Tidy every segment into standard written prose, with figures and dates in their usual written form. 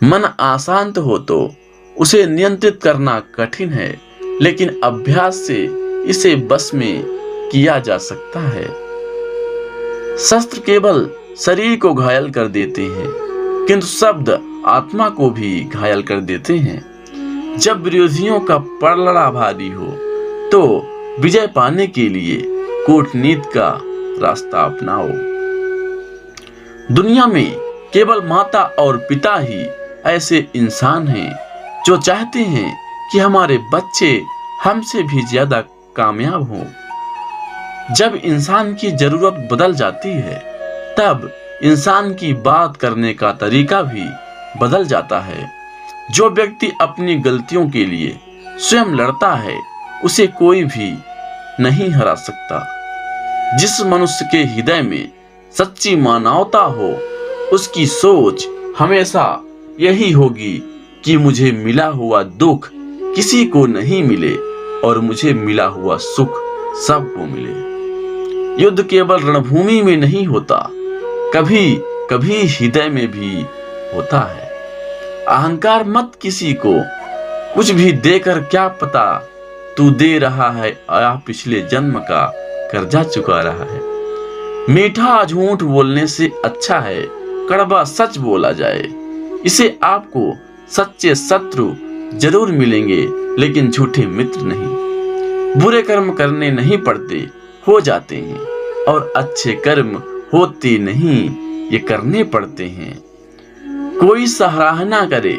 मन अशांत हो तो उसे नियंत्रित करना कठिन है, लेकिन अभ्यास से इसे बस में किया जा सकता है। शस्त्र केवल शरीर को घायल कर देते हैं, किंतु शब्द आत्मा को भी घायल कर देते हैं। जब विरोधियों का पलड़ा भारी हो तो विजय पाने के लिए कूटनीति का रास्ता अपनाओ। दुनिया में केवल माता और पिता ही ऐसे इंसान हैं जो चाहते हैं कि हमारे बच्चे हमसे भी ज्यादा कामयाब हों। जब इंसान की जरूरत बदल जाती है, तब इंसान की बात करने का तरीका भी बदल जाता है। जो व्यक्ति अपनी गलतियों के लिए स्वयं लड़ता है, उसे कोई भी नहीं हरा सकता। जिस मनुष्य के हृदय में सच्ची मानवता हो, उसकी सोच हमेशा यही होगी कि मुझे मिला हुआ दुख किसी को नहीं मिले और मुझे मिला हुआ सुख सबको मिले। युद्ध केवल रणभूमि में नहीं होता, कभी कभी हृदय में भी होता है। अहंकार मत किसी को कुछ भी देकर, क्या पता तू दे रहा है या पिछले जन्म का कर्जा चुका रहा है। मीठा झूठ बोलने से अच्छा है कड़वा सच बोला जाए। इसे आपको सच्चे शत्रु जरूर मिलेंगे, लेकिन झूठे मित्र नहीं। बुरे कर्म करने नहीं पड़ते, हो जाते हैं, और अच्छे कर्म होते नहीं, ये करने पड़ते हैं। कोई सराहना करे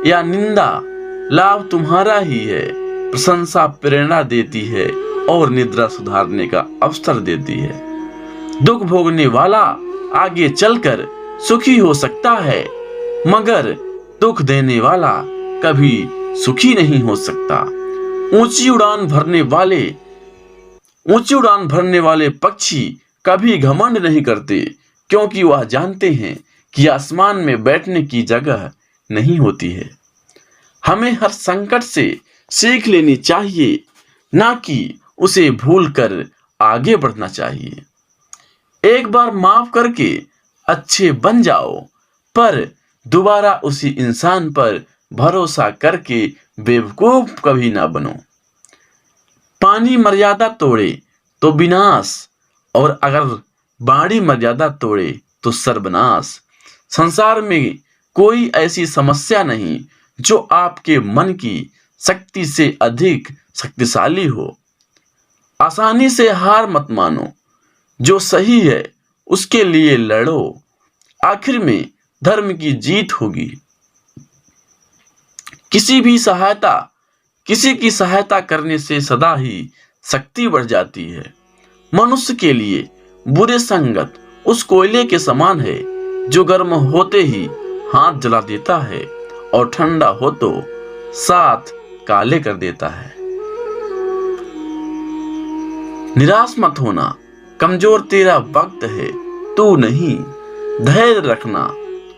या निंदा, लाभ तुम्हारा ही है। प्रशंसा प्रेरणा देती है और निद्रा सुधारने का अवसर देती है। दुख भोगने वाला आगे चलकर सुखी हो सकता है, मगर दुख देने वाला कभी सुखी नहीं हो सकता। ऊंची उड़ान भरने वाले पक्षी कभी घमंड नहीं करते, क्योंकि वह जानते हैं कि आसमान में बैठने की जगह नहीं होती है। हमें हर संकट से सीख लेनी चाहिए, ना कि उसे भूलकर आगे बढ़ना चाहिए। एक बार माफ करके अच्छे बन जाओ, पर दोबारा उसी इंसान पर भरोसा करके बेवकूफ कभी ना बनो। पानी मर्यादा तोड़े तो विनाश, और अगर बाड़ी मर्यादा तोड़े तो सर्वनाश। संसार में कोई ऐसी समस्या नहीं जो आपके मन की शक्ति से अधिक शक्तिशाली हो। आसानी से हार मत मानो, जो सही है उसके लिए लड़ो, आखिर में धर्म की जीत होगी। किसी की सहायता करने से सदा ही शक्ति बढ़ जाती है। मनुष्य के लिए बुरे संगत उस कोयले के समान है जो गर्म होते ही हाथ जला देता है और ठंडा हो तो साथ काले कर देता है। निराश मत होना, कमजोर तेरा वक्त है, तू नहीं। धैर्य रखना,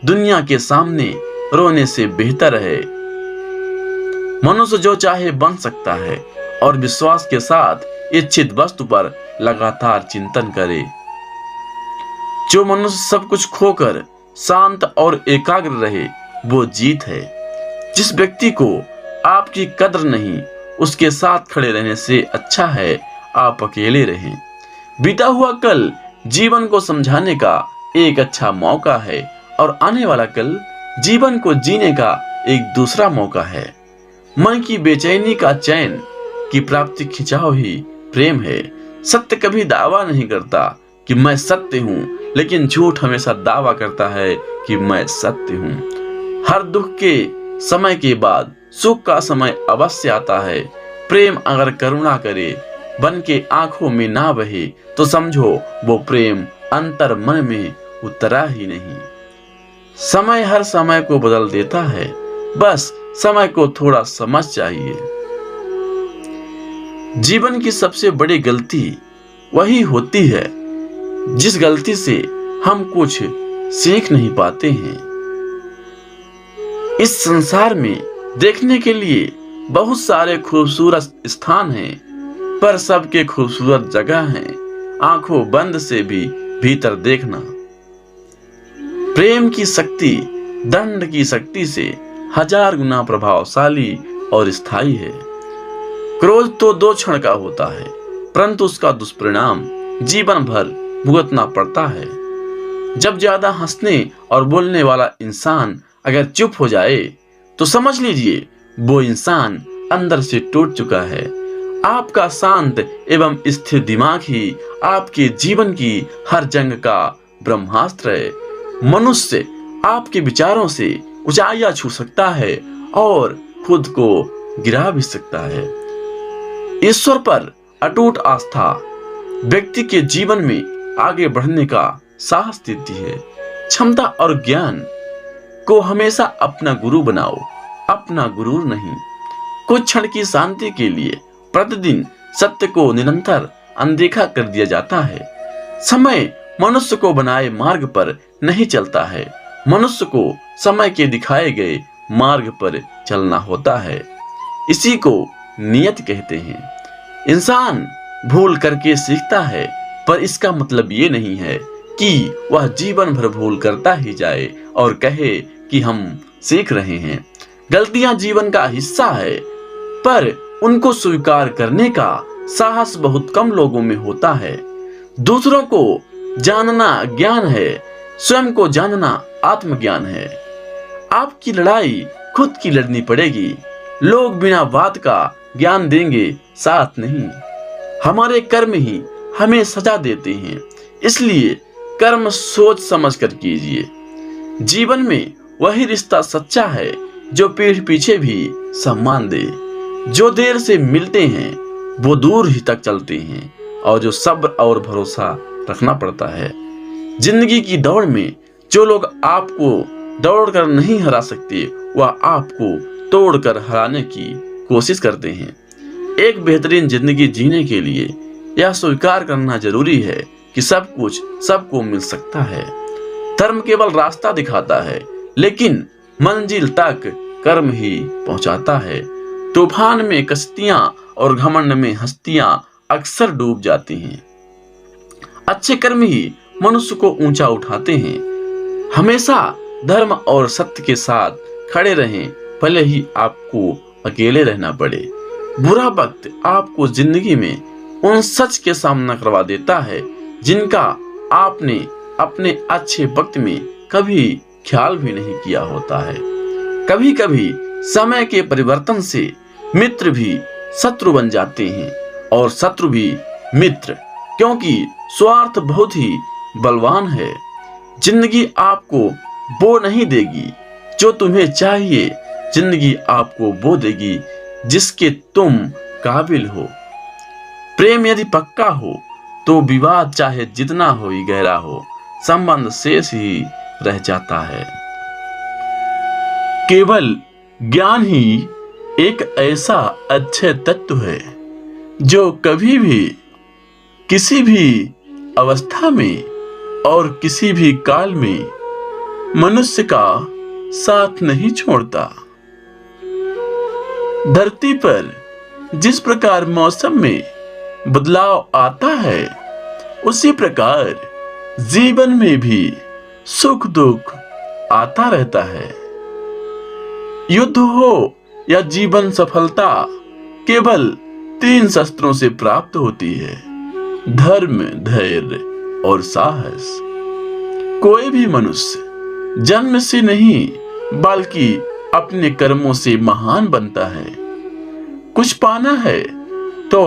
दुनिया के सामने रोने से बेहतर है। मनुष्य जो चाहे बन सकता है, और विश्वास के साथ इच्छित वस्तु पर लगातार चिंतन करे। जो मनुष्य सब कुछ खोकर शांत और एकाग्र रहे, वो जीत है। जिस व्यक्ति को आपकी कद्र नहीं, उसके साथ खड़े रहने से अच्छा है आप अकेले रहें। बीता हुआ कल जीवन को समझाने का एक अच्छा मौका है, और आने वाला कल जीवन को जीने का एक दूसरा मौका है। मन की बेचैनी का चैन की प्राप्ति खिंचाव ही प्रेम है। सत्य कभी दावा नहीं करता कि मैं सत्य हूँ, लेकिन झूठ हमेशा दावा करता है कि मैं सत्य हूँ। हर दुख के समय के बाद सुख का समय अवश्य आता है। प्रेम अगर करुणा करे, बन के आंखों में ना बहे, तो समझो वो प्रेम अंतर मन में उतरा ही नहीं। समय हर समय को बदल देता है, बस समय को थोड़ा समझ चाहिए। जीवन की सबसे बड़ी गलती वही होती है जिस गलती से हम कुछ सीख नहीं पाते हैं। इस संसार में देखने के लिए बहुत सारे खूबसूरत स्थान हैं, पर सबके खूबसूरत जगह हैं आंखों बंद से भी भीतर देखना। प्रेम की शक्ति दंड की शक्ति से 1000 गुना प्रभावशाली और स्थायी है। क्रोध तो 2 क्षण का होता है, परंतु उसका दुष्परिणाम जीवन भर भुगतना पड़ता है। जब ज्यादा हंसने और बोलने वाला इंसान अगर चुप हो जाए तो समझ लीजिए वो इंसान अंदर से टूट चुका है। आपका शांत एवं स्थिर दिमाग ही आपके जीवन की हर जंग का ब्रह्मास्त्र है। मनुष्य आपके विचारों से ऊंचाइयां छू सकता है और खुद को गिरा भी सकता है। ईश्वर पर अटूट आस्था व्यक्ति के जीवन में आगे बढ़ने का साहस देती है। क्षमता और ज्ञान को हमेशा अपना गुरु बनाओ, अपना गुरूर नहीं। कुछ क्षण की शांति के लिए प्रतिदिन सत्य को निरंतर अनदेखा कर दिया जाता है। समय मनुष्य को बनाए मार्ग पर नहीं चलता है, मनुष्य को समय के दिखाए गए मार्ग पर चलना होता है। इसी को नियत कहते हैं। इंसान भूल करके सीखता है, पर इसका मतलब ये नहीं है कि वह जीवन भर भूल करता ही जाए और कहे कि हम सीख रहे हैं। गलतियां जीवन का हिस्सा है, पर उनको स्वीकार करने का साहस बहुत कम लोगों में होता है। दूसरों को जानना ज्ञान है, स्वयं को जानना आत्मज्ञान है। आपकी लड़ाई खुद की लड़नी पड़ेगी। लोग बिना बात का ज्ञान देंगे, साथ नहीं। हमारे कर्म ही हमें सजा देते हैं, इसलिए कर्म सोच समझ कर कीजिए। जीवन में वही रिश्ता सच्चा है जो पीठ पीछे भी सम्मान दे। जो देर से मिलते हैं वो दूर ही तक चलते हैं, और जो सब्र और भरोसा रखना पड़ता है। जिंदगी की दौड़ में जो लोग आपको दौड़कर नहीं हरा सकते, वह आपको तोड़कर हराने की कोशिश करते हैं। एक बेहतरीन जिंदगी जीने के लिए यह स्वीकार करना जरूरी है कि सब कुछ सबको मिल सकता है। धर्म केवल रास्ता दिखाता है, लेकिन मंजिल तक कर्म ही पहुंचाता है। तूफान में कश्तियां और घमंड में हस्तियां अक्सर डूब जाती हैं। अच्छे कर्म ही मनुष्य को ऊंचा उठाते हैं। हमेशा धर्म और सत्य के साथ खड़े रहें, भले ही आपको अकेले रहना पड़े। बुरा वक्त आपको जिंदगी में उन सच के सामना करवा देता है जिनका आपने अपने अच्छे वक्त में कभी ख्याल भी नहीं किया होता है। कभी कभी समय के परिवर्तन से मित्र भी शत्रु बन जाते हैं और शत्रु भी मित्र, क्योंकि स्वार्थ बहुत ही बलवान है। जिंदगी आपको वो नहीं देगी जो तुम्हें चाहिए, जिंदगी आपको वो देगी जिसके तुम काबिल हो। प्रेम यदि पक्का हो तो विवाद चाहे जितना हो ही गहरा हो, संबंध शेष ही रह जाता है। केवल ज्ञान ही एक ऐसा अच्छे तत्व है जो कभी भी किसी भी अवस्था में और किसी भी काल में मनुष्य का साथ नहीं छोड़ता। धरती पर जिस प्रकार मौसम में बदलाव आता है, उसी प्रकार जीवन में भी सुख दुख आता रहता है। युद्ध हो या जीवन सफलता केवल 3 शस्त्रों से प्राप्त होती है: धर्म, धैर्य और साहस। कोई भी मनुष्य जन्म से नहीं बल्कि अपने कर्मों से महान बनता है। कुछ पाना है तो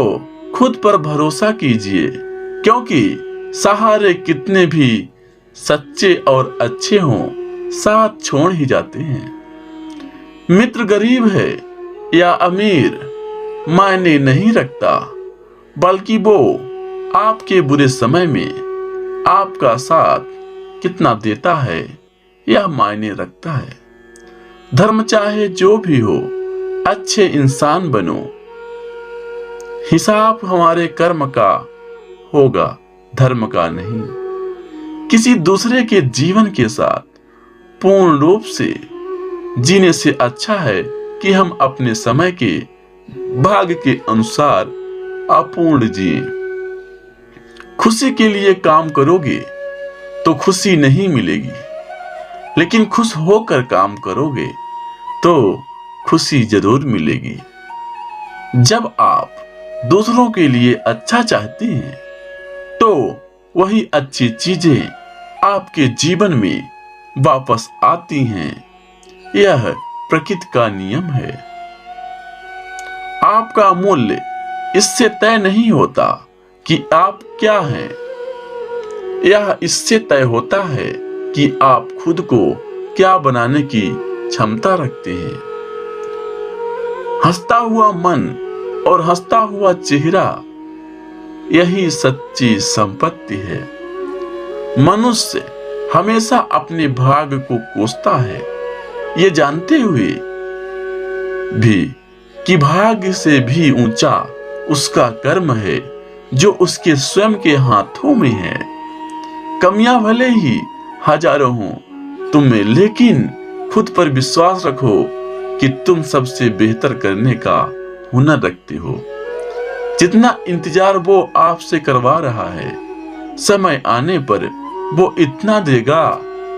खुद पर भरोसा कीजिए, क्योंकि सहारे कितने भी सच्चे और अच्छे हों, साथ छोड़ ही जाते हैं। मित्र गरीब है या अमीर मायने नहीं रखता, बल्कि वो आपके बुरे समय में आपका साथ कितना देता है यह मायने रखता है। धर्म चाहे जो भी हो, अच्छे इंसान बनो। हिसाब हमारे कर्म का होगा, धर्म का नहीं। किसी दूसरे के जीवन के साथ पूर्ण रूप से जीने से अच्छा है कि हम अपने समय के भाग्य के अनुसार अपूर्ण जिए। खुशी के लिए काम करोगे तो खुशी नहीं मिलेगी। लेकिन खुश होकर काम करोगे तो खुशी जरूर मिलेगी। जब आप दूसरों के लिए अच्छा चाहते हैं तो वही अच्छी चीजें आपके जीवन में वापस आती हैं। यह प्रकृति का नियम है। आपका मूल्य इससे तय नहीं होता कि आप क्या हैं, यह इससे तय होता है कि आप खुद को क्या बनाने की क्षमता रखते हैं। हंसता हुआ मन और हंसता हुआ चेहरा, यही सच्ची संपत्ति है। मनुष्य हमेशा अपने भाग्य को कोसता है, ये जानते हुए भी कि भाग्य से भी ऊंचा उसका कर्म है जो उसके स्वयं के हाथों में है। कमियां भले ही हजारों हों तुम में, लेकिन खुद पर विश्वास रखो कि तुम सबसे बेहतर करने का हुनर रखते हो। जितना इंतजार वो आपसे करवा रहा है, समय आने पर वो इतना देगा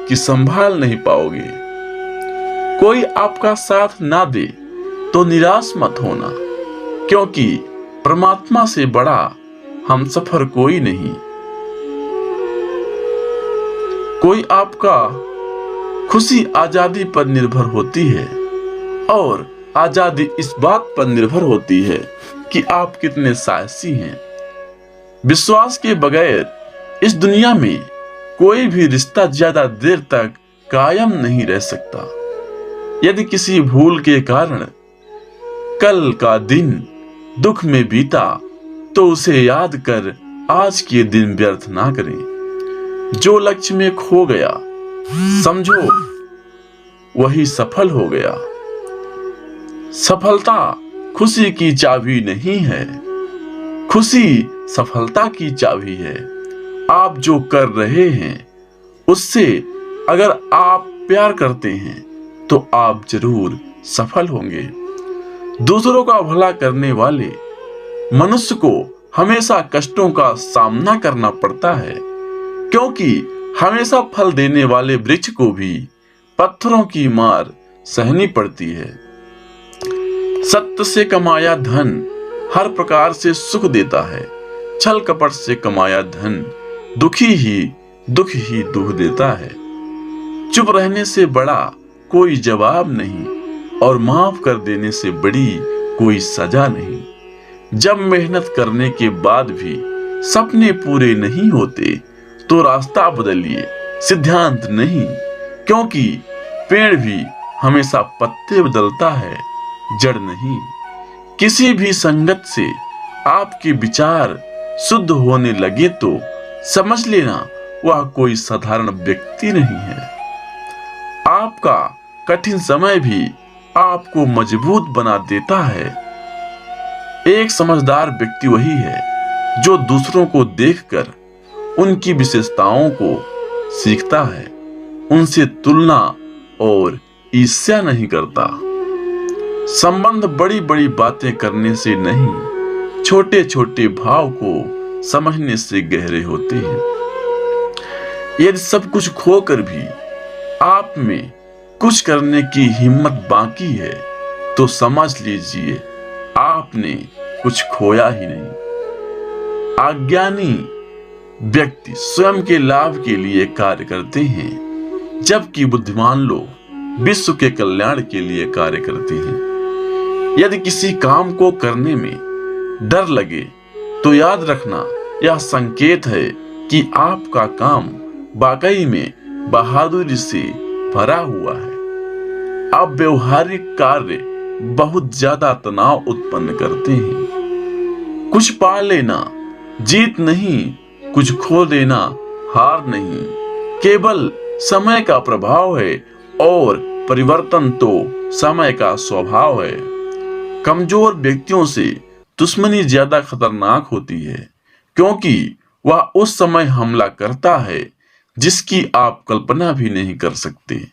कि संभाल नहीं पाओगे। कोई आपका साथ ना दे तो निराश मत होना, क्योंकि परमात्मा से बड़ा हमसफर कोई नहीं। कोई आपका खुशी आजादी पर निर्भर होती है और आजादी इस बात पर निर्भर होती है कि आप कितने साहसी हैं। विश्वास के बगैर इस दुनिया में कोई भी रिश्ता ज्यादा देर तक कायम नहीं रह सकता। यदि किसी भूल के कारण कल का दिन दुख में बीता तो उसे याद कर आज के दिन व्यर्थ ना करें। जो लक्ष्य में खो गया समझो वही सफल हो गया। सफलता खुशी की चाबी नहीं है, खुशी सफलता की चाबी है। आप जो कर रहे हैं उससे अगर आप प्यार करते हैं तो आप जरूर सफल होंगे। दूसरों का भला करने वाले मनुष्य को हमेशा कष्टों का सामना करना पड़ता है, क्योंकि हमेशा फल देने वाले वृक्ष को भी पत्थरों की मार सहनी पड़ती है। सत्य से कमाया धन हर प्रकार से सुख देता है, छल कपट से कमाया धन दुख ही दुख देता है। चुप रहने से बड़ा कोई जवाब नहीं और माफ कर देने से बड़ी कोई सजा नहीं। जब मेहनत करने के बाद भी सपने पूरे नहीं होते तो रास्ता बदलिए, सिद्धांत नहीं, क्योंकि पेड़ भी हमेशा पत्ते बदलता है, जड़ नहीं। किसी भी संगत से आपके विचार शुद्ध होने लगे तो समझ लेना वह कोई साधारण व्यक्ति नहीं है। आपका कठिन समय भी आपको मजबूत बना देता है। एक समझदार व्यक्ति वही है जो दूसरों को देखकर उनकी विशेषताओं को सीखता है, उनसे तुलना और ईर्ष्या नहीं करता। संबंध बड़ी बड़ी बातें करने से नहीं, छोटे छोटे भाव को समझने से गहरे होते हैं। यदि सब कुछ खोकर भी आप में कुछ करने की हिम्मत बाकी है तो समझ लीजिए आपने कुछ खोया ही नहीं। अज्ञानी व्यक्ति स्वयं के लाभ के लिए कार्य करते हैं, जबकि बुद्धिमान लोग विश्व के कल्याण के लिए कार्य करते हैं। यदि किसी काम को करने में डर लगे तो याद रखना यह संकेत है कि आपका काम वाकई में बहादुरी से भरा हुआ है। अब व्यवहारिक कार्य बहुत ज्यादा तनाव उत्पन्न करते हैं। कुछ पा लेना जीत नहीं, कुछ खो देना हार नहीं, केवल समय का प्रभाव है और परिवर्तन तो समय का स्वभाव है। कमजोर व्यक्तियों से दुश्मनी ज्यादा खतरनाक होती है, क्योंकि वह उस समय हमला करता है जिसकी आप कल्पना भी नहीं कर सकते।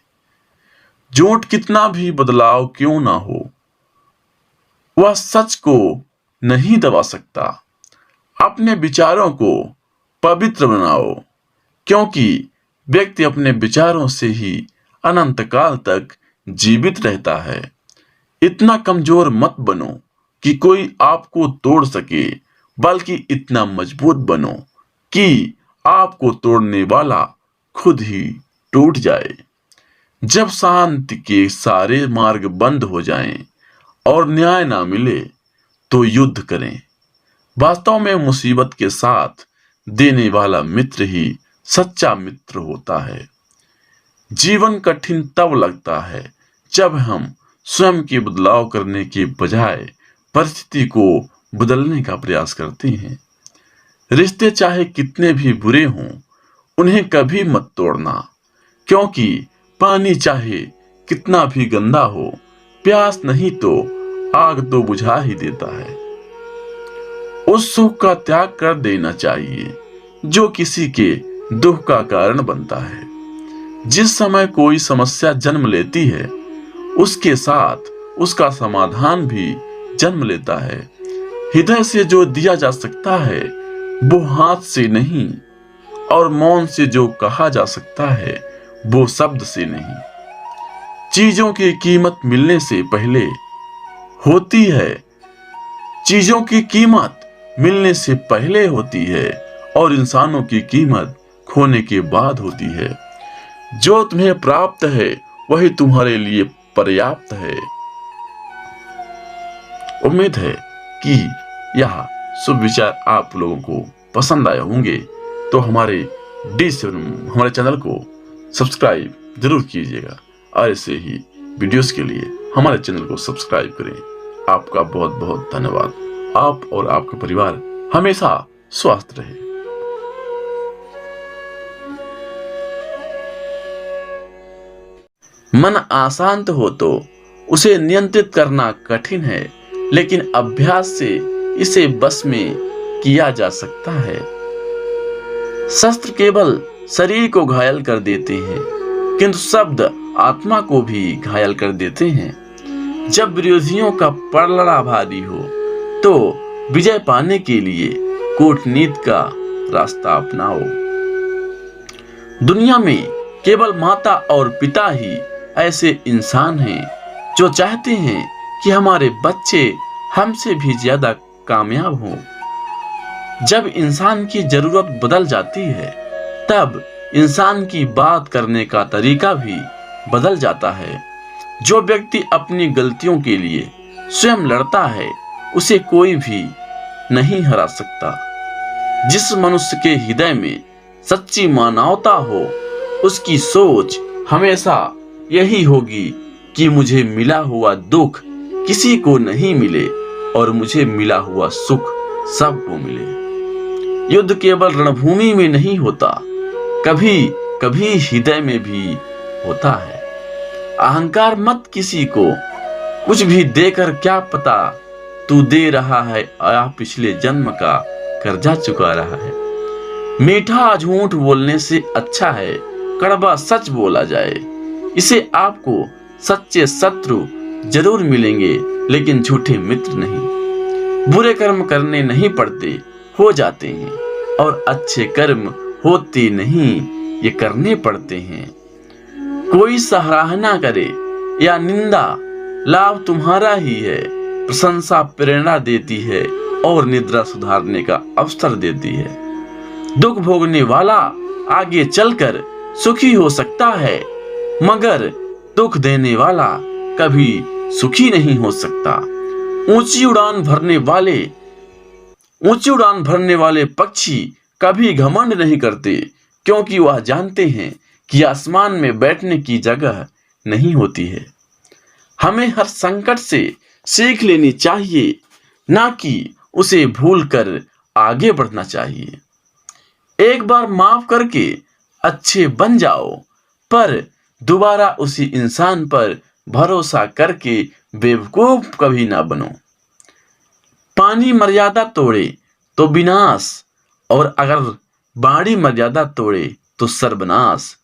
झूठ कितना भी बदलाव क्यों ना हो, वह सच को नहीं दबा सकता। अपने विचारों को पवित्र बनाओ, क्योंकि व्यक्ति अपने विचारों से ही अनंत काल तक जीवित रहता है। इतना कमजोर मत बनो कि कोई आपको तोड़ सके, बल्कि इतना मजबूत बनो कि आपको तोड़ने वाला खुद ही टूट जाए। जब शांति के सारे मार्ग बंद हो जाएं और न्याय ना मिले तो युद्ध करें। वास्तव में मुसीबत के साथ देने वाला मित्र ही सच्चा मित्र होता है। जीवन कठिन तब लगता है जब हम स्वयं के बदलाव करने के बजाय परिस्थिति को बदलने का प्रयास करते हैं। रिश्ते चाहे कितने भी बुरे हों, उन्हें कभी मत तोड़ना, क्योंकि पानी चाहे कितना भी गंदा हो, प्यास नहीं तो आग तो बुझा ही देता है। उस सुख का त्याग कर देना चाहिए जो किसी के दुख का कारण बनता है। जिस समय कोई समस्या जन्म लेती है, उसके साथ उसका समाधान भी जन्म लेता है। हृदय से जो दिया जा सकता है वो हाथ से नहीं, और मौन से जो कहा जा सकता है वो शब्द से नहीं। चीजों की कीमत मिलने से पहले होती है, चीजों की कीमत मिलने से पहले होती है, और इंसानों की कीमत खोने के बाद होती है। जो तुम्हें प्राप्त है वही तुम्हारे लिए पर्याप्त है। उम्मीद है कि यह शुभ विचार आप लोगों को पसंद आए होंगे। तो हमारे हमारे चैनल को सब्सक्राइब जरूर कीजिएगा, और ऐसे ही वीडियोस के लिए हमारे चैनल को सब्सक्राइब करें। आपका बहुत बहुत धन्यवाद। आप और आपका परिवार हमेशा स्वस्थ रहे। मन अशांत हो तो उसे नियंत्रित करना कठिन है, लेकिन अभ्यास से इसे बस में किया जा सकता है। शस्त्र केवल शरीर को घायल कर देते हैं, किंतु शब्द आत्मा को भी घायल कर देते हैं। जब विरोधियों का पलड़ा भारी हो तो विजय पाने के लिए कूटनीति का रास्ता अपनाओ। दुनिया में केवल माता और पिता ही ऐसे इंसान हैं जो चाहते हैं कि हमारे बच्चे हमसे भी ज्यादा कामयाब हों। जब इंसान की जरूरत बदल जाती है, तब इंसान की बात करने का तरीका भी बदल जाता है। जो व्यक्ति अपनी गलतियों के लिए स्वयं लड़ता है, उसे कोई भी नहीं हरा सकता। जिस मनुष्य के हृदय में सच्ची मानवता हो, उसकी सोच हमेशा यही होगी कि मुझे मिला हुआ दुख किसी को नहीं मिले और मुझे मिला हुआ सुख सबको मिले। युद्ध केवल रणभूमि में नहीं होता, कभी कभी हृदय में भी होता है। अहंकार मत किसी को कुछ भी देकर, क्या पता तू दे रहा है या पिछले जन्म का कर्जा चुका रहा है। मीठा झूठ बोलने से अच्छा है कड़वा सच बोला जाए। इसे आपको सच्चे शत्रु जरूर मिलेंगे, लेकिन झूठे मित्र नहीं। बुरे कर्म करने नहीं पड़ते, हो जाते हैं, और अच्छे कर्म होते नहीं, ये करने पड़ते हैं। कोई सराहना करे या निंदा, लाभ तुम्हारा ही है। प्रशंसा प्रेरणा देती है और निद्रा सुधारने का अवसर देती है। दुख भोगने वाला आगे चलकर सुखी हो सकता है, मगर दुख देने वाला कभी सुखी नहीं हो सकता। ऊंची उड़ान भरने वाले पक्षी कभी घमंड नहीं करते, क्योंकि वह जानते हैं कि आसमान में बैठने की जगह नहीं होती है। हमें हर संकट से सीख लेनी चाहिए, ना कि उसे भूलकर आगे बढ़ना चाहिए। एक बार माफ करके अच्छे बन जाओ, पर दोबारा उसी इंसान पर भरोसा करके बेवकूफ कभी ना बनो। पानी मर्यादा तोड़े तो विनाश, और अगर बाड़ी मर्यादा तोड़े तो सर्वनाश।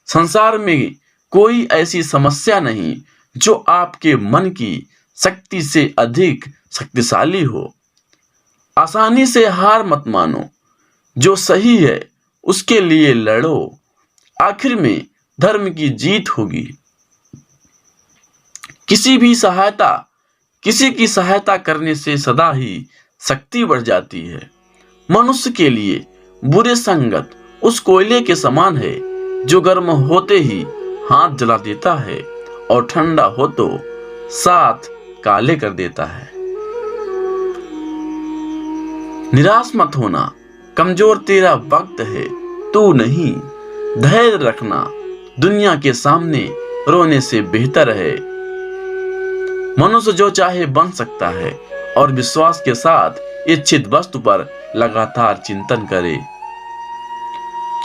संसार में कोई ऐसी समस्या नहीं जो आपके मन की शक्ति से अधिक शक्तिशाली हो। आसानी से हार मत मानो, जो सही है उसके लिए लड़ो। आखिर में धर्म की जीत होगी। किसी की सहायता करने से सदा ही शक्ति बढ़ जाती है। मनुष्य के लिए बुरे संगत उस कोयले के समान है जो गर्म होते ही हाथ जला देता है और ठंडा हो तो साथ काले कर देता है। निराश मत होना, कमजोर तेरा वक्त है, तू नहीं। धैर्य रखना, दुनिया के सामने रोने से बेहतर है। मनुष्य जो चाहे बन सकता है और विश्वास के साथ इच्छित वस्तु पर लगातार चिंतन करे।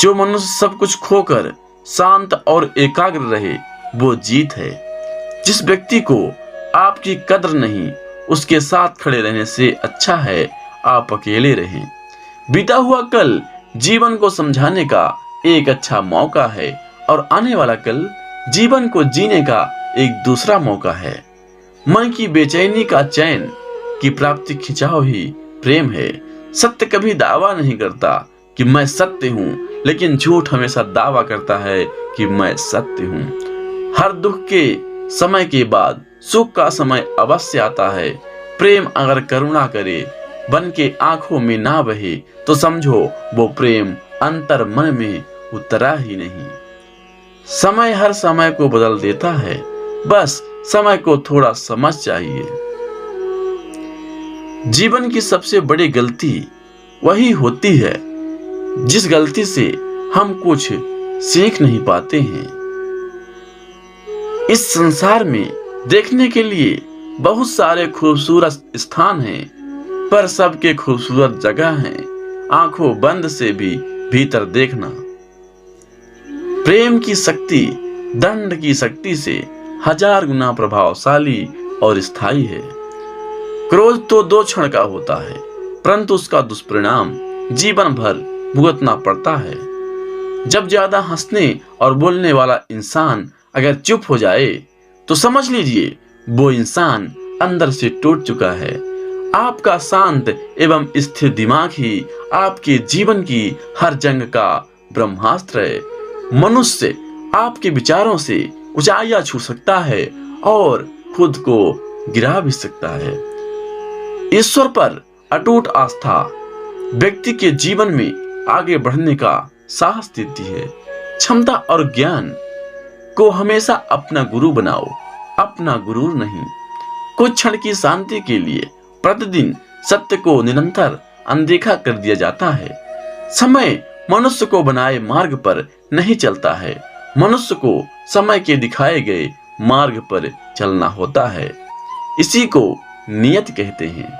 जो मनुष्य सब कुछ खोकर शांत और एकाग्र रहे वो जीत है। जिस व्यक्ति को आपकी कद्र नहीं, उसके साथ खड़े रहने से अच्छा है आप अकेले रहें। बीता हुआ कल जीवन को समझाने का एक अच्छा मौका है और आने वाला कल जीवन को जीने का एक दूसरा मौका है। मन की बेचैनी का चैन की प्राप्ति खिंचाव ही प्रेम है। सत्य कभी दावा नहीं करता कि मैं सत्य हूँ, लेकिन झूठ हमेशा दावा करता है कि मैं सत्य हूँ। हर दुख के समय के बाद सुख का समय अवश्य आता है। प्रेम अगर करुणा करे बन के आंखों में ना बहे तो समझो वो प्रेम अंतर मन में उतरा ही नहीं। समय हर समय को बदल देता है, बस समय को थोड़ा समझ चाहिए। जीवन की सबसे बड़ी गलती वही होती है जिस गलती से हम कुछ सीख नहीं पाते हैं। इस संसार में देखने के लिए बहुत सारे खूबसूरत स्थान हैं, पर सबके खूबसूरत जगह हैं आंखों बंद से भी भीतर देखना। प्रेम की शक्ति दंड की शक्ति से 1000 गुना प्रभावशाली और स्थायी है। क्रोध तो 2 क्षण का होता है, परंतु उसका दुष्परिणाम जीवन भर भुगतना पड़ता है। जब ज्यादा हंसने और बोलने वाला इंसान अगर चुप हो जाए तो समझ लीजिए वो इंसान अंदर से टूट चुका है। आपका शांत एवं स्थिर दिमाग ही आपके जीवन की हर जंग का ब्रह्मास्त्र है। मनुष्य आपके विचारों से ऊंचाइयां छू सकता है और खुद को गिरा भी सकता है। ईश्वर पर अटूट आस्था व्यक्ति के जीवन में आगे बढ़ने का साहस देती है। क्षमता और ज्ञान को हमेशा अपना गुरु बनाओ, अपना गुरूर नहीं। कुछ क्षण की शांति के लिए प्रतिदिन सत्य को निरंतर अनदेखा कर दिया जाता है। समय मनुष्य को बनाए मार्ग पर नहीं चलता है, मनुष्य को समय के दिखाए गए मार्ग पर चलना होता है। इसी को नियत कहते हैं।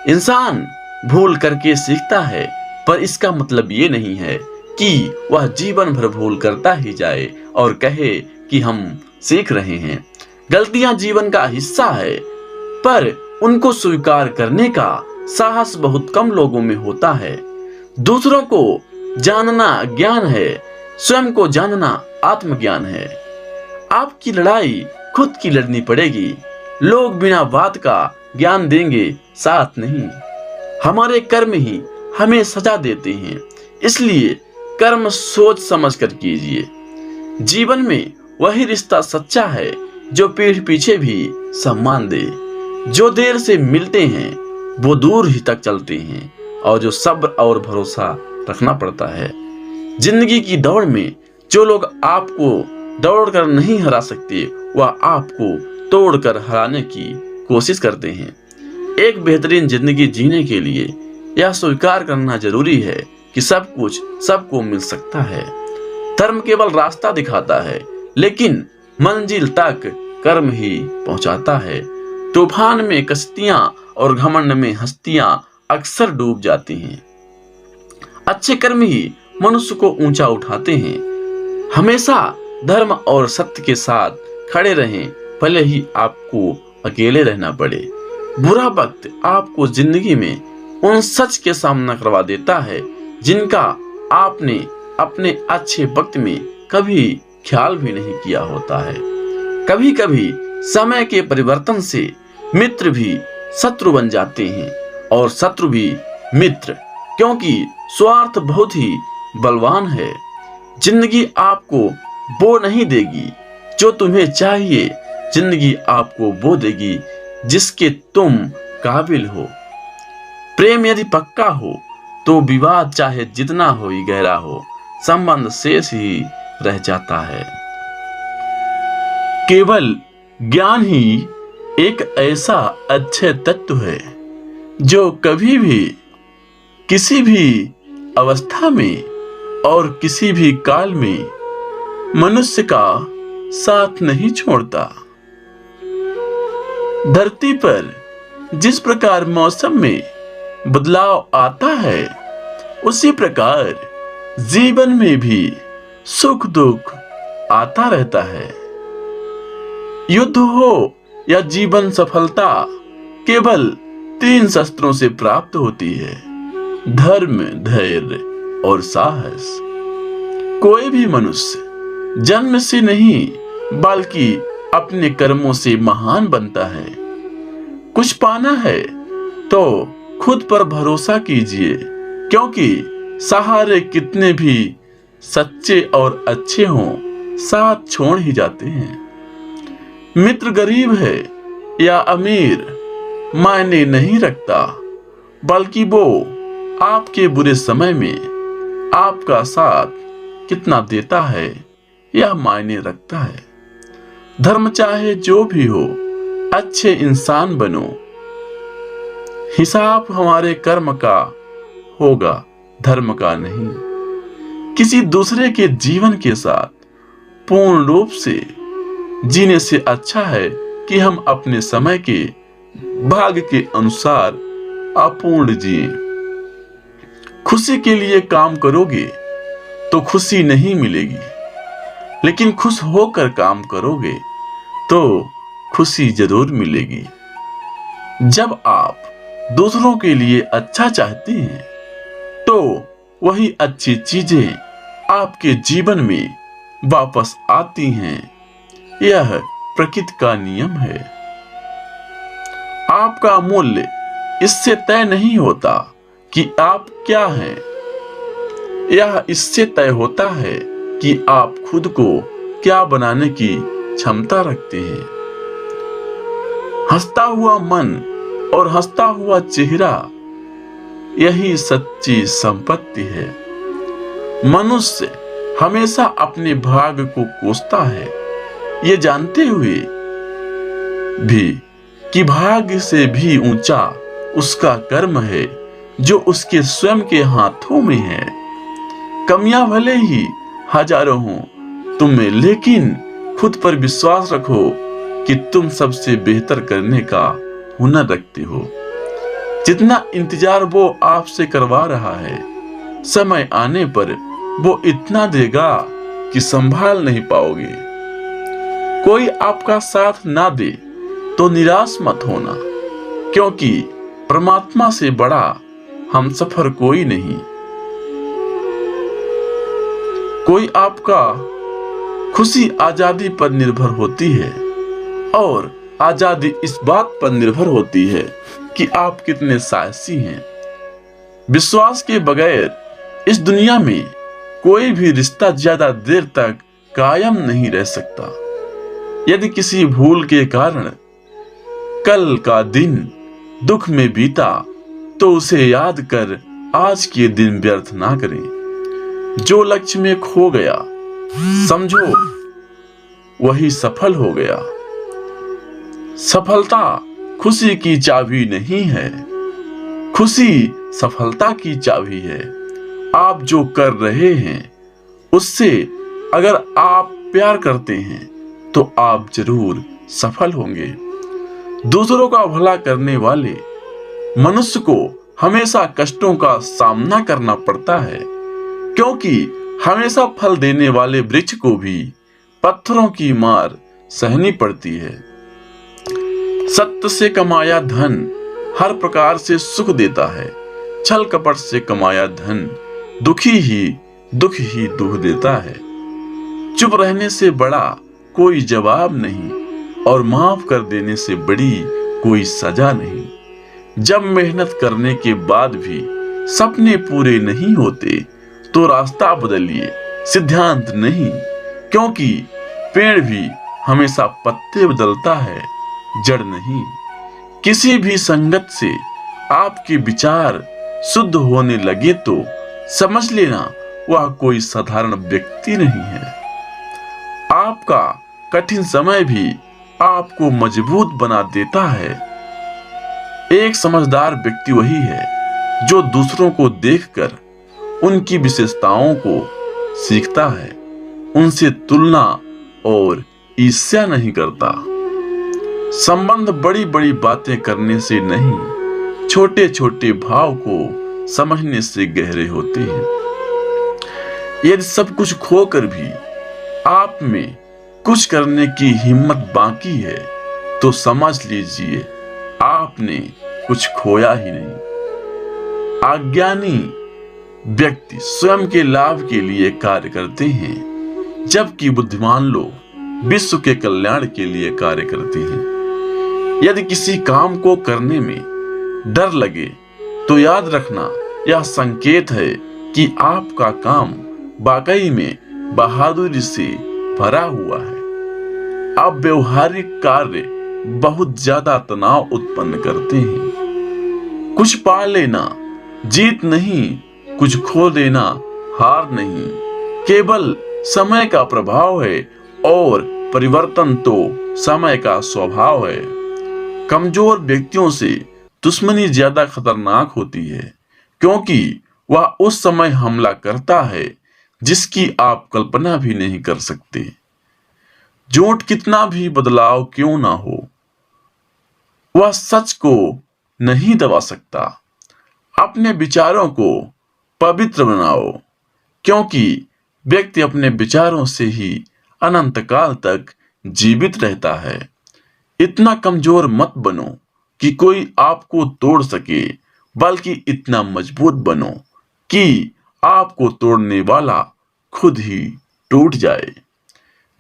इंसान भूल करके सीखता है, पर इसका मतलब ये नहीं है कि वह जीवन भर भूल करता ही जाए और कहे कि हम सीख रहे हैं। गलतियां जीवन का हिस्सा है, पर उनको स्वीकार करने का साहस बहुत कम लोगों में होता है। दूसरों को जानना ज्ञान है, स्वयं को जानना आत्मज्ञान है। आपकी लड़ाई खुद की लड़नी पड़ेगी। लोग बिना बात का ज्ञान देंगे, साथ नहीं। हमारे कर्म ही हमें सजा देते हैं, इसलिए कर्म सोच समझ कर कीजिए। जीवन में वही रिश्ता सच्चा है जो पीठ पीछे भी सम्मान दे। जो देर से मिलते हैं वो दूर ही तक चलते हैं, और जो सब्र और भरोसा रखना पड़ता है। जिंदगी की दौड़ में जो लोग आपको दौड़ कर नहीं हरा सकते, वह आपको तोड़कर हराने की कोशिश करते हैं। एक बेहतरीन जिंदगी जीने के लिए यह स्वीकार करना जरूरी है कि सब कुछ सबको मिल सकता है। धर्म केवल रास्ता दिखाता है, लेकिन मंजिल तक कर्म ही पहुंचाता है। तूफान में कश्तियां और घमंड में हस्तियां अक्सर डूब जाती हैं। अच्छे कर्म ही मनुष्य को ऊंचा उठाते हैं। हमेशा धर्म और सत्य के साथ खड़े रहें, भले ही आपको अकेले रहना पड़े। बुरा वक्त आपको जिंदगी में उन सच के सामना करवा देता है जिनका आपने अपने अच्छे वक्त में कभी ख्याल भी नहीं किया होता है। कभी कभी समय के परिवर्तन से मित्र भी शत्रु बन जाते हैं और शत्रु भी मित्र, क्योंकि स्वार्थ बहुत ही बलवान है। जिंदगी आपको वो नहीं देगी जो तुम्हें चाहिए, जिंदगी आपको वो देगी जिसके तुम काबिल हो। प्रेम यदि पक्का हो तो विवाद चाहे जितना हो ही गहरा हो, संबंध शेष ही रह जाता है। केवल ज्ञान ही एक ऐसा अच्छे तत्व है जो कभी भी किसी भी अवस्था में और किसी भी काल में मनुष्य का साथ नहीं छोड़ता। धरती पर जिस प्रकार मौसम में बदलाव आता है, उसी प्रकार जीवन में भी सुख दुख आता रहता है। युद्ध हो या जीवन सफलता केवल 3 शस्त्रों से प्राप्त होती है: धर्म, धैर्य और साहस। कोई भी मनुष्य जन्म से नहीं बल्कि अपने कर्मों से महान बनता है। कुछ पाना है तो खुद पर भरोसा कीजिए, क्योंकि सहारे कितने भी सच्चे और अच्छे हों, साथ छोड़ ही जाते हैं। मित्र गरीब है या अमीर मायने नहीं रखता, बल्कि वो आपके बुरे समय में आपका साथ कितना देता है यह मायने रखता है। धर्म चाहे जो भी हो, अच्छे इंसान बनो। हिसाब हमारे कर्म का होगा, धर्म का नहीं। किसी दूसरे के जीवन के साथ पूर्ण रूप से जीने से अच्छा है कि हम अपने समय के भाग्य के अनुसार अपूर्ण जिए। खुशी के लिए काम करोगे तो खुशी नहीं मिलेगी, लेकिन खुश होकर काम करोगे तो खुशी जरूर मिलेगी। जब आप दूसरों के लिए अच्छा चाहते हैं तो वही अच्छी चीजें आपके जीवन में वापस आती हैं। यह प्रकृति का नियम है। आपका मूल्य इससे तय नहीं होता कि आप क्या हैं, यह इससे तय होता है कि आप खुद को क्या बनाने की क्षमता रखते हैं। हंसता हुआ मन और हंसता हुआ चेहरा, यही सच्ची संपत्ति है। मनुष्य हमेशा अपने भाग्य को कोसता है, ये जानते हुए भी कि भाग्य से भी ऊंचा उसका कर्म है जो उसके स्वयं के हाथों में है। कमियां भले ही हजारों हों तुम में, लेकिन खुद पर विश्वास रखो कि तुम सबसे बेहतर करने का हुनर रखते हो। जितना इंतजार वो आपसे करवा रहा है, समय आने पर वो इतना देगा कि संभाल नहीं पाओगे। कोई आपका साथ ना दे तो निराश मत होना, क्योंकि परमात्मा से बड़ा हमसफर कोई नहीं। कोई आपका खुशी आजादी पर निर्भर होती है, और आजादी इस बात पर निर्भर होती है कि आप कितने साहसी हैं। विश्वास के बगैर इस दुनिया में कोई भी रिश्ता ज्यादा देर तक कायम नहीं रह सकता। यदि किसी भूल के कारण कल का दिन दुख में बीता, तो उसे याद कर आज के दिन व्यर्थ ना करें। जो लक्ष्य में खो गया, समझो वही सफल हो गया। सफलता खुशी की चाबी नहीं है, खुशी सफलता की चाबी है। आप जो कर रहे हैं उससे अगर आप प्यार करते हैं तो आप जरूर सफल होंगे। दूसरों का भला करने वाले मनुष्य को हमेशा कष्टों का सामना करना पड़ता है, क्योंकि हमेशा फल देने वाले वृक्ष को भी पत्थरों की मार सहनी पड़ती है। सत्य से कमाया धन हर प्रकार से सुख देता है, छल कपट से कमाया धन दुख ही दुख देता है। चुप रहने से बड़ा कोई जवाब नहीं, और माफ कर देने से बड़ी कोई सजा नहीं। जब मेहनत करने के बाद भी सपने पूरे नहीं होते तो रास्ता बदलिए, सिद्धांत नहीं। क्योंकि पेड़ भी हमेशा पत्ते बदलता है, जड़ नहीं। किसी भी संगत से आपके विचार शुद्ध होने लगे तो समझ लेना वह कोई साधारण व्यक्ति नहीं है। आपका कठिन समय भी आपको मजबूत बना देता है। एक समझदार व्यक्ति वही है जो दूसरों को देखकर उनकी विशेषताओं को सीखता है, उनसे तुलना और ईर्ष्या नहीं करता। संबंध बड़ी बड़ी बातें करने से नहीं, छोटे छोटे भाव को समझने से गहरे होते हैं। यदि सब कुछ खोकर भी आप में कुछ करने की हिम्मत बाकी है तो समझ लीजिए आपने कुछ खोया ही नहीं। अज्ञानी व्यक्ति स्वयं के लाभ के लिए कार्य करते हैं, जबकि बुद्धिमान लोग विश्व के कल्याण के लिए कार्य करते हैं। यदि किसी काम को करने में डर लगे तो याद रखना यह संकेत है कि आपका काम वाकई में बहादुरी से भरा हुआ है। अब व्यवहारिक कार्य बहुत ज्यादा तनाव उत्पन्न करते हैं। कुछ पा लेना जीत नहीं, कुछ खो देना हार नहीं, केवल समय का प्रभाव है और परिवर्तन तो समय का स्वभाव है। कमजोर व्यक्तियों से दुश्मनी ज्यादा खतरनाक होती है, क्योंकि वह उस समय हमला करता है जिसकी आप कल्पना भी नहीं कर सकते। झूठ कितना भी बदलाव क्यों ना हो, वह सच को नहीं दबा सकता। अपने विचारों को पवित्र बनाओ, क्योंकि व्यक्ति अपने विचारों से ही अनंत काल तक जीवित रहता है। इतना कमजोर मत बनो कि कोई आपको तोड़ सके, बल्कि इतना मजबूत बनो कि आपको तोड़ने वाला खुद ही टूट जाए।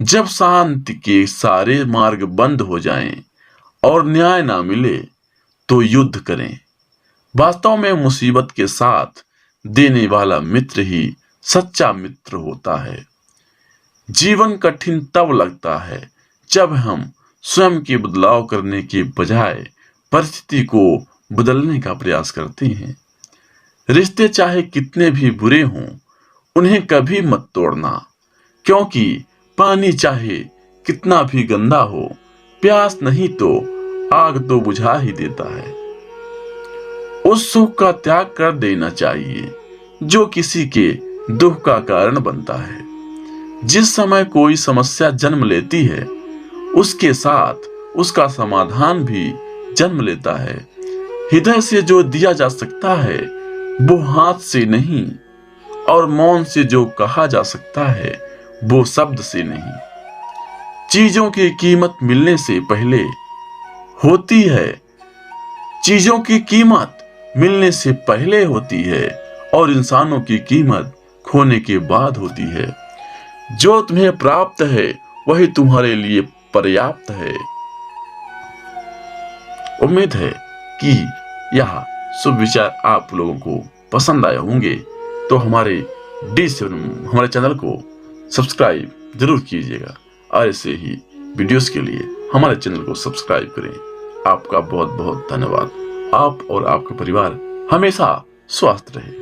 जब शांति के सारे मार्ग बंद हो जाएं और न्याय ना मिले तो युद्ध करें। वास्तव में मुसीबत के साथ देने वाला मित्र ही सच्चा मित्र होता है। जीवन कठिन तब लगता है जब हम स्वयं के बदलाव करने के बजाय परिस्थिति को बदलने का प्रयास करते हैं। रिश्ते चाहे कितने भी बुरे हों, उन्हें कभी मत तोड़ना, क्योंकि पानी चाहे कितना भी गंदा हो, प्यास नहीं तो आग तो बुझा ही देता है। उस सुख का त्याग कर देना चाहिए जो किसी के दुख का कारण बनता है। जिस समय कोई समस्या जन्म लेती है, उसके साथ उसका समाधान भी जन्म लेता है। हृदय से जो दिया जा सकता है वो हाथ से नहीं, और मौन से जो कहा जा सकता है वो शब्द से नहीं। चीजों की कीमत मिलने से पहले होती है, चीजों की कीमत मिलने से पहले होती है, और इंसानों की कीमत खोने के बाद होती है। जो तुम्हें प्राप्त है वही तुम्हारे लिए पर्याप्त है। उम्मीद है कि यह शुभ विचार आप लोगों को पसंद आए होंगे, तो हमारे चैनल को सब्सक्राइब जरूर कीजिएगा, और ऐसे ही वीडियोस के लिए हमारे चैनल को सब्सक्राइब करें। आपका बहुत बहुत धन्यवाद। आप और आपका परिवार हमेशा स्वस्थ रहे।